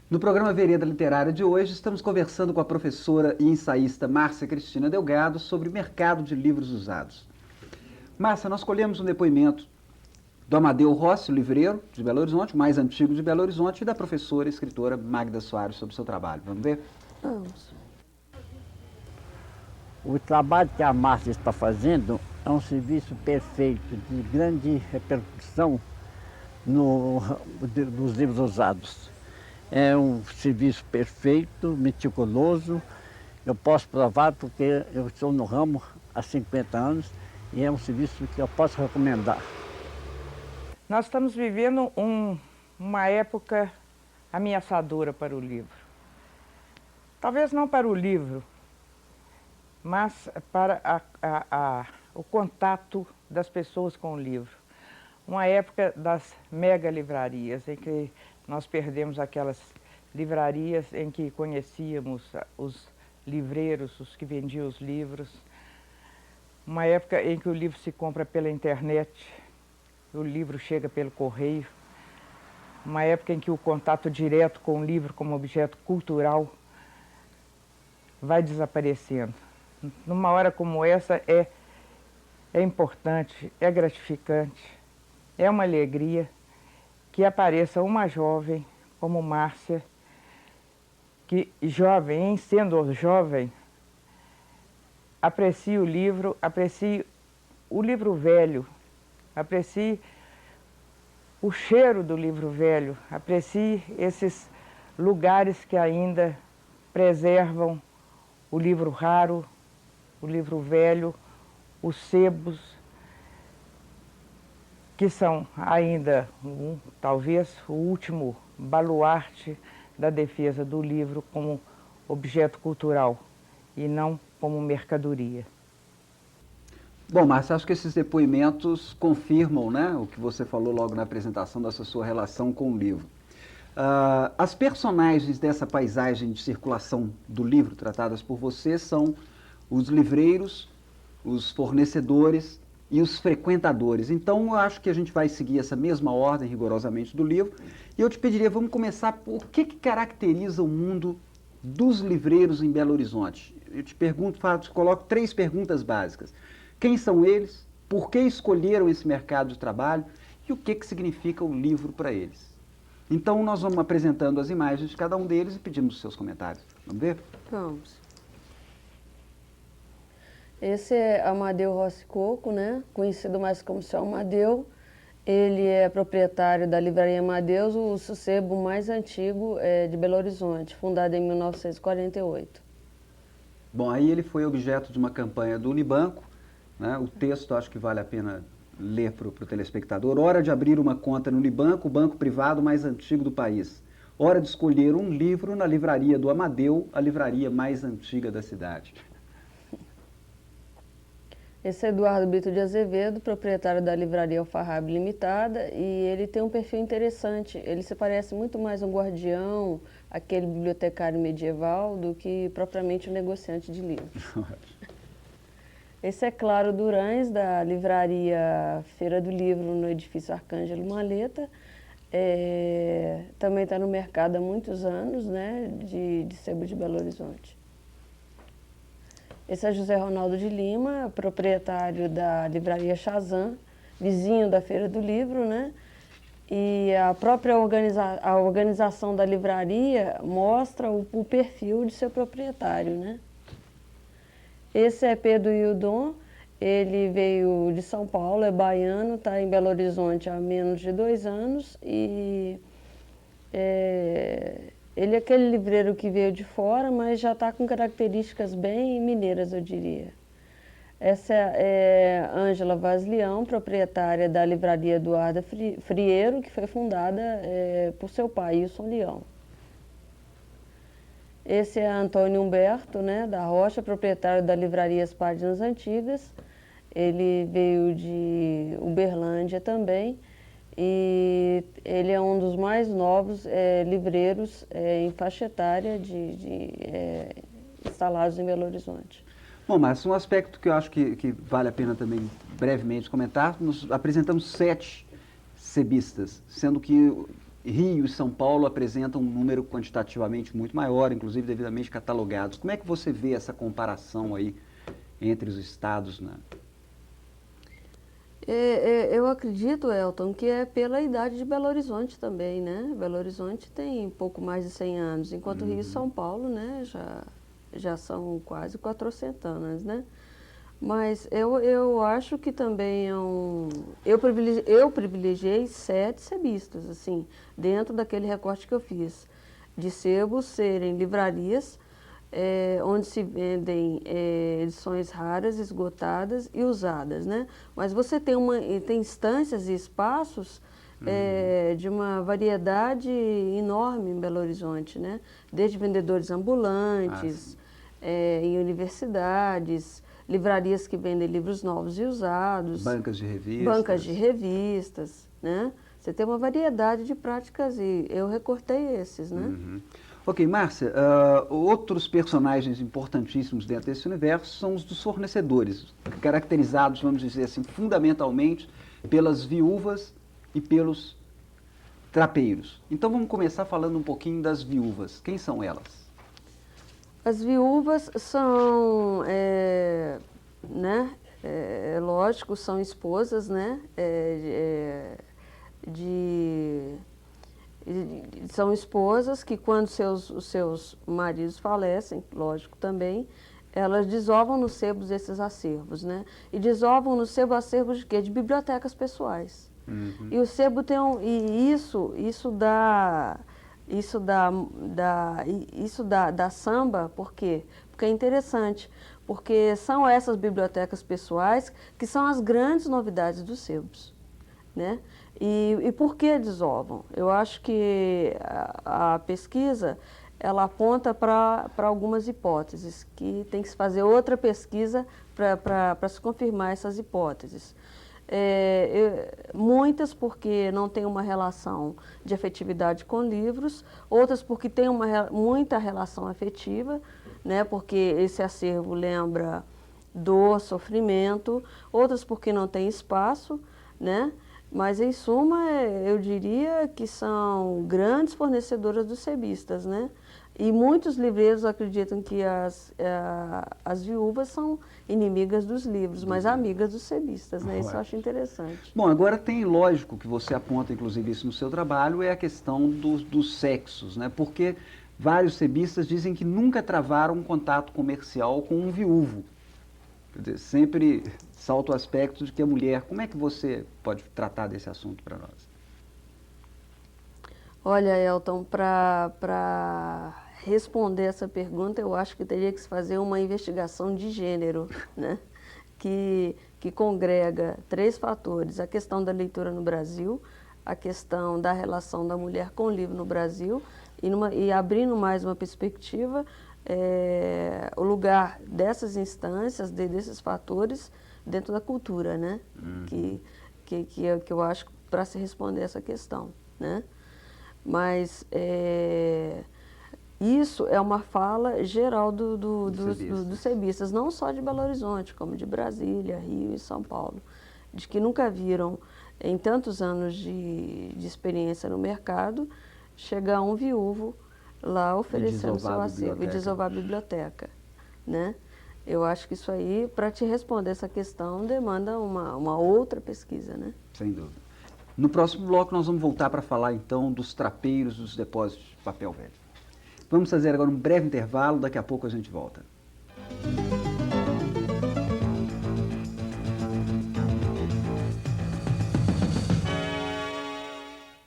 No programa Vereda Literária de hoje, estamos conversando com a professora e ensaísta Márcia Cristina Delgado sobre mercado de livros usados. Márcia, nós colhemos um depoimento do Amadeu Rossi, o livreiro de Belo Horizonte, o mais antigo de Belo Horizonte, e da professora e escritora Magda Soares sobre o seu trabalho. Vamos ver? Vamos. O trabalho que a Márcia está fazendo é um serviço perfeito, de grande repercussão no ramo dos livros usados. É um serviço perfeito, meticuloso. Eu posso provar porque eu estou no ramo há 50 anos e é um serviço que eu posso recomendar. Nós estamos vivendo uma época ameaçadora para o livro. Talvez não para o livro, mas para o contato das pessoas com o livro. Uma época das mega livrarias, em que nós perdemos aquelas livrarias em que conhecíamos os livreiros, os que vendiam os livros. Uma época em que o livro se compra pela internet, o livro chega pelo correio. Uma época em que o contato direto com o livro como objeto cultural vai desaparecendo. Numa hora como essa é importante, é gratificante, é uma alegria que apareça uma jovem como Márcia, que jovem, em sendo jovem, aprecie o livro velho, aprecie o cheiro do livro velho, aprecie esses lugares que ainda preservam o livro raro, o livro velho, os sebos, que são ainda, talvez, o último baluarte da defesa do livro como objeto cultural e não como mercadoria. Bom, Márcia, acho que esses depoimentos confirmam, né, o que você falou logo na apresentação dessa sua relação com o livro. As personagens dessa paisagem de circulação do livro tratadas por você são os livreiros, os fornecedores e os frequentadores. Então, eu acho que a gente vai seguir essa mesma ordem rigorosamente do livro. E eu te pediria, vamos começar por o que caracteriza o mundo dos livreiros em Belo Horizonte. Eu te pergunto, te coloco 3 perguntas básicas. Quem são eles? Por que escolheram esse mercado de trabalho? E o que significa o livro para eles? Então, nós vamos apresentando as imagens de cada um deles e pedimos os seus comentários. Vamos ver? Vamos. Esse é Amadeu Rossi Coco, né? Conhecido mais como Seu Amadeu. Ele é proprietário da Livraria Amadeus, o sebo mais antigo de Belo Horizonte, fundado em 1948. Bom, aí ele foi objeto de uma campanha do Unibanco, né? O texto acho que vale a pena ler para o telespectador. Hora de abrir uma conta no Unibanco, o banco privado mais antigo do país. Hora de escolher um livro na livraria do Amadeu, a livraria mais antiga da cidade. Esse é Eduardo Brito de Azevedo, proprietário da Livraria Alfarrabe Limitada, e ele tem um perfil interessante. Ele se parece muito mais um guardião, aquele bibliotecário medieval, do que propriamente um negociante de livros. Esse é Claro Durães, da Livraria Feira do Livro, no edifício Arcângelo Maleta. Também está no mercado há muitos anos, né, de sebo de Belo Horizonte. Esse é José Ronaldo de Lima, proprietário da Livraria Shazam, vizinho da Feira do Livro, né? E a própria organização da livraria mostra o perfil de seu proprietário, né? Esse é Pedro Yudon, ele veio de São Paulo, é baiano, está em Belo Horizonte há menos de 2 anos e ele é aquele livreiro que veio de fora, mas já está com características bem mineiras, eu diria. Essa é Ângela Vaz Leão, proprietária da Livraria Eduarda Frieiro, que foi fundada por seu pai, Wilson Leão. Esse é Antônio Humberto, né, da Rocha, proprietário da Livraria As Páginas Antigas. Ele veio de Uberlândia também. E ele é um dos mais novos livreiros em faixa etária instalados em Belo Horizonte. Bom, mas um aspecto que eu acho que vale a pena também brevemente comentar, nós apresentamos 7 sebistas, sendo que Rio e São Paulo apresentam um número quantitativamente muito maior, inclusive devidamente catalogados. Como é que você vê essa comparação aí entre os estados, né? Eu acredito, Elton, que é pela idade de Belo Horizonte também, né? Belo Horizonte tem pouco mais de 100 anos, enquanto Rio e São Paulo, né, já são quase 400 anos, né? Mas eu acho que também eu privilegiei 7 sebistas, assim, dentro daquele recorte que eu fiz, de sebos serem livrarias, onde se vendem edições raras, esgotadas e usadas, né? Mas você tem instâncias e espaços de uma variedade enorme em Belo Horizonte, né? Desde vendedores ambulantes, em universidades, livrarias que vendem livros novos e usados. Bancas de revistas. Bancas de revistas, né? Você tem uma variedade de práticas e eu recortei esses, né? Uhum. Ok, Márcia, outros personagens importantíssimos dentro desse universo são os dos fornecedores, caracterizados, vamos dizer assim, fundamentalmente pelas viúvas e pelos trapeiros. Então vamos começar falando um pouquinho das viúvas. Quem são elas? As viúvas são, lógico, são esposas, né, são esposas que quando os seus maridos falecem, lógico também, elas desovam nos sebos esses acervos, né, e desovam no sebo acervos de quê? De bibliotecas pessoais. Uhum. E o sebo tem isso dá samba, por quê? Porque é interessante, porque são essas bibliotecas pessoais que são as grandes novidades dos sebos, né? E por que desovam? Eu acho que a pesquisa, ela aponta para algumas hipóteses, que tem que se fazer outra pesquisa para se confirmar essas hipóteses. Muitas porque não tem uma relação de afetividade com livros, outras porque tem muita relação afetiva, né, porque esse acervo lembra dor, sofrimento, outras porque não tem espaço, né, mas em suma eu diria que são grandes fornecedoras dos sebistas, né? E muitos livreiros acreditam que as viúvas são inimigas dos livros, mas amigas dos sebistas, né? Isso eu acho interessante. Bom, agora tem, lógico, que você aponta, inclusive, isso no seu trabalho, é a questão dos sexos, né? Porque vários sebistas dizem que nunca travaram um contato comercial com um viúvo. Quer dizer, sempre salta o aspecto de que a mulher... Como é que você pode tratar desse assunto para nós? Olha, Elton, para responder essa pergunta, eu acho que teria que se fazer uma investigação de gênero, né? que congrega 3 fatores: a questão da leitura no Brasil, a questão da relação da mulher com o livro no Brasil e abrindo mais uma perspectiva, o lugar dessas instâncias, desses fatores dentro da cultura, né? Que eu acho para se responder essa questão, né? Mas isso é uma fala geral dos sebistas, não só de Belo Horizonte, como de Brasília, Rio e São Paulo, de que nunca viram, em tantos anos de experiência no mercado, chegar um viúvo lá oferecendo seu acervo e desovar a biblioteca, né? Eu acho que isso aí, para te responder essa questão, demanda uma outra pesquisa, né? Sem dúvida. No próximo bloco nós vamos voltar para falar então dos trapeiros dos depósitos de papel velho. Vamos fazer agora um breve intervalo, daqui a pouco a gente volta.